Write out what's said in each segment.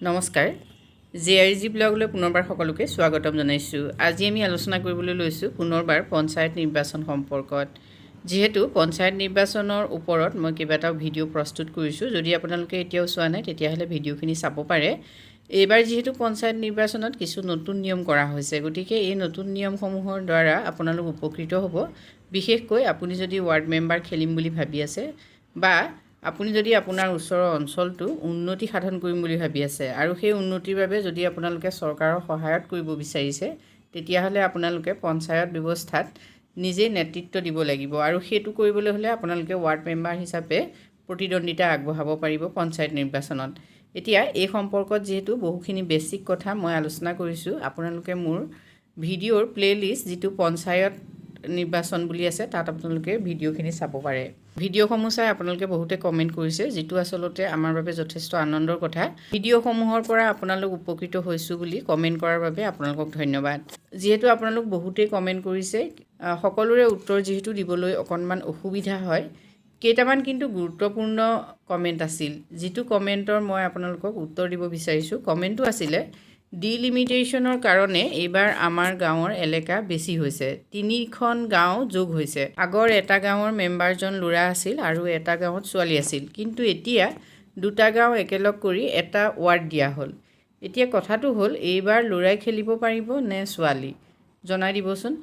নমস্কাৰ জেআৰজি ব্লগলৈ পুনৰবাৰ সকলোকে স্বাগতম জনাইছোঁ। আজি আমি আলোচনা কৰিবলৈ লৈছোঁ পুনৰবাৰ পঞ্চায়ত নিৰ্বাচন সম্পৰ্কত। যেহেতু পঞ্চায়ত নিৰ্বাচনৰ ওপৰত মই কেইবাটাও ভিডিঅ' প্ৰস্তুত কৰিছোঁ, যদি আপোনালোকে এতিয়াও চোৱা নাই তেতিয়াহ'লে ভিডিঅ'খিনি চাব পাৰে। এইবাৰ যিহেতু পঞ্চায়ত নিৰ্বাচনত কিছু নতুন নিয়ম কৰা হৈছে, গতিকে এই নতুন নিয়মসমূহৰ দ্বাৰা আপোনালোক উপকৃত হ'ব। বিশেষকৈ আপুনি যদি ৱাৰ্ড মেম্বাৰ খেলিম বুলি ভাবি আছে বা আপুনি যদি আপোনাৰ ওচৰৰ অঞ্চলটো উন্নতি সাধন কৰিম বুলি ভাবি আছে আৰু সেই উন্নতিৰ বাবে যদি আপোনালোকে চৰকাৰৰ সহায়ত কৰিব বিচাৰিছে, তেতিয়াহ'লে আপোনালোকে পঞ্চায়ত ব্যৱস্থাত নিজেই নেতৃত্ব দিব লাগিব আৰু সেইটো কৰিবলৈ হ'লে আপোনালোকে ৱাৰ্ড মেম্বাৰ হিচাপে প্ৰতিদ্বন্দ্বিতা আগবঢ়াব পাৰিব পঞ্চায়ত নিৰ্বাচনত। এতিয়া এই সম্পৰ্কত যিহেতু বহুখিনি বেছিক কথা মই আলোচনা কৰিছোঁ, আপোনালোকে মোৰ ভিডিঅ'ৰ প্লে'লিষ্ট যিটো পঞ্চায়ত নিৰ্বাচন বুলি আছে তাত আপোনালোকে ভিডিঅ'খিনি চাব পাৰে। ভিডিঅ'সমূহ চাই আপোনালোকে বহুতে কমেণ্ট কৰিছে, যিটো আচলতে আমাৰ বাবে যথেষ্ট আনন্দৰ কথা। ভিডিঅ'সমূহৰ পৰা আপোনালোক উপকৃত হৈছোঁ বুলি কমেণ্ট কৰাৰ বাবে আপোনালোকক ধন্যবাদ। যিহেতু আপোনালোক বহুতেই কমেণ্ট কৰিছে, সকলোৰে উত্তৰ যিহেতু দিবলৈ অকণমান অসুবিধা হয়, কেইটামান কিন্তু গুৰুত্বপূৰ্ণ কমেণ্ট আছিল, যিটো কমেণ্টৰ মই আপোনালোকক উত্তৰ দিব বিচাৰিছোঁ। কমেণ্টটো আছিলে ডিলিমিটেশ্যনৰ কাৰণে এইবাৰ আমাৰ গাঁৱৰ এলেকা বেছি হৈছে, 3খন গাঁও যোগ হৈছে। আগৰ এটা গাঁৱৰ মেম্বাৰজন ল'ৰা আছিল আৰু এটা গাঁৱত ছোৱালী আছিল, কিন্তু এতিয়া 2টা গাঁও একেলগ কৰি এটা ৱাৰ্ড দিয়া হ'ল। এতিয়া কথাটো হ'ল, এইবাৰ ল'ৰাই খেলিব পাৰিব নে ছোৱালী, জনাই দিবচোন।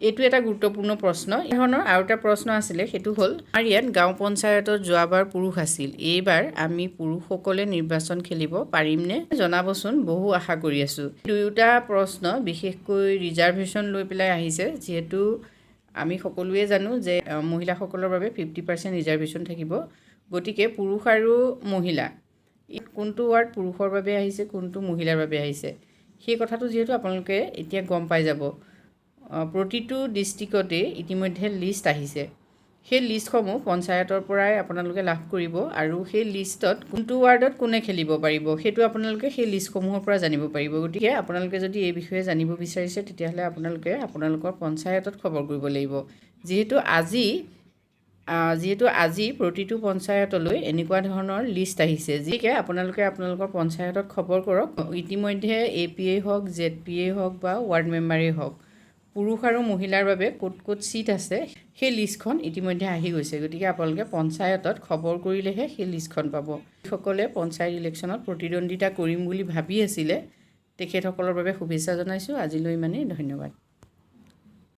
এইটো এটা গুৰুত্বপূৰ্ণ প্ৰশ্ন। এই ধৰণৰ আৰু এটা প্ৰশ্ন আছিলে, সেইটো হ'ল আমাৰ ইয়াত গাঁও পঞ্চায়তত যোৱাবাৰ পুৰুষ আছিল, এইবাৰ আমি পুৰুষসকলে নিৰ্বাচন খেলিব পাৰিমনে, জনাবচোন, বহু আশা কৰি আছোঁ। দুয়োটা প্ৰশ্ন বিশেষকৈ ৰিজাৰ্ভেশ্যন লৈ পেলাই আহিছে। যিহেতু আমি সকলোৱে জানো যে মহিলাসকলৰ বাবে 50% ৰিজাৰ্ভেশ্যন থাকিব, গতিকে পুৰুষ আৰু মহিলা কোনটো ৱাৰ্ড পুৰুষৰ বাবে আহিছে, কোনটো মহিলাৰ বাবে আহিছে, সেই কথাটো যিহেতু আপোনালোকে এতিয়া গম পাই যাব। প্ৰতিটো ডিষ্ট্ৰিক্টতে ইতিমধ্যে লিষ্ট আহিছে, সেই লিষ্টসমূহ পঞ্চায়তৰ পৰাই আপোনালোকে লাভ কৰিব আৰু সেই লিষ্টত কোনটো ৱাৰ্ডত কোনে খেলিব পাৰিব সেইটো আপোনালোকে সেই লিষ্টসমূহৰ পৰা জানিব পাৰিব। গতিকে আপোনালোকে যদি এই বিষয়ে জানিব বিচাৰিছে, তেতিয়াহ'লে আপোনালোকে আপোনালোকৰ পঞ্চায়তত খবৰ কৰিব লাগিব। যিহেতু আজি প্ৰতিটো পঞ্চায়তলৈ এনেকুৱা ধৰণৰ লিষ্ট আহিছে, যিকে আপোনালোকে আপোনালোকৰ পঞ্চায়তত খবৰ কৰক। ইতিমধ্যে APA হওক, ZPA হওক বা ৱাৰ্ড মেম্বাৰেই হওক, পুৰুষ আৰু মহিলাৰ বাবে ক'ত ক'ত ছিট আছে সেই লিষ্টখন ইতিমধ্যে আহি গৈছে। গতিকে আপোনালোকে পঞ্চায়তত খবৰ কৰিলেহে সেই লিষ্টখন পাব। যিসকলে পঞ্চায়ত ইলেকশ্যনত প্ৰতিদ্বন্দ্বিতা কৰিম বুলি ভাবি আছিলে, তেখেতসকলৰ বাবে শুভেচ্ছা জনাইছোঁ। আজিলৈ ইমানেই, ধন্যবাদ।